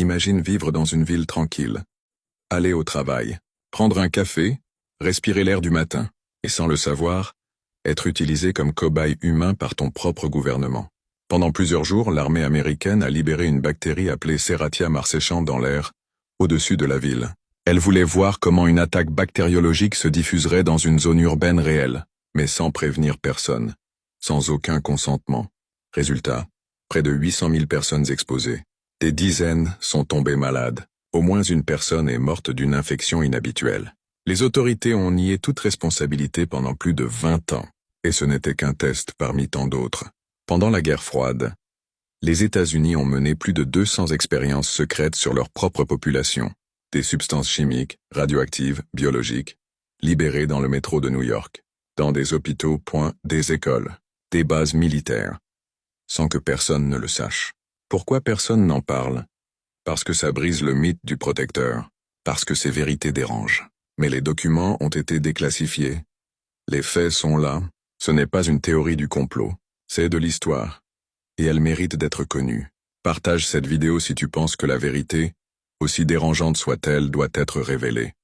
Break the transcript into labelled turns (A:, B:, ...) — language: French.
A: Imagine vivre dans une ville tranquille. Aller au travail, prendre un café, respirer l'air du matin, et sans le savoir, être utilisé comme cobaye humain par ton propre gouvernement. Pendant plusieurs jours, l'armée américaine a libéré une bactérie appelée Serratia marcescens dans l'air, au-dessus de la ville. Elle voulait voir comment une attaque bactériologique se diffuserait dans une zone urbaine réelle, mais sans prévenir personne, sans aucun consentement. Résultat, près de 800 000 personnes exposées. Des dizaines sont tombées malades. Au moins une personne est morte d'une infection inhabituelle. Les autorités ont nié toute responsabilité pendant plus de 20 ans, et ce n'était qu'un test parmi tant d'autres. Pendant la guerre froide, les États-Unis ont mené plus de 200 expériences secrètes sur leur propre population, des substances chimiques, radioactives, biologiques, libérées dans le métro de New York, dans des hôpitaux, des écoles, des bases militaires, sans que personne ne le sache. Pourquoi personne n'en parle? Parce que ça brise le mythe du protecteur, parce que ces vérités dérangent. Mais les documents ont été déclassifiés. Les faits sont là, ce n'est pas une théorie du complot, c'est de l'histoire. Et elle mérite d'être connue. Partage cette vidéo si tu penses que la vérité, aussi dérangeante soit-elle, doit être révélée.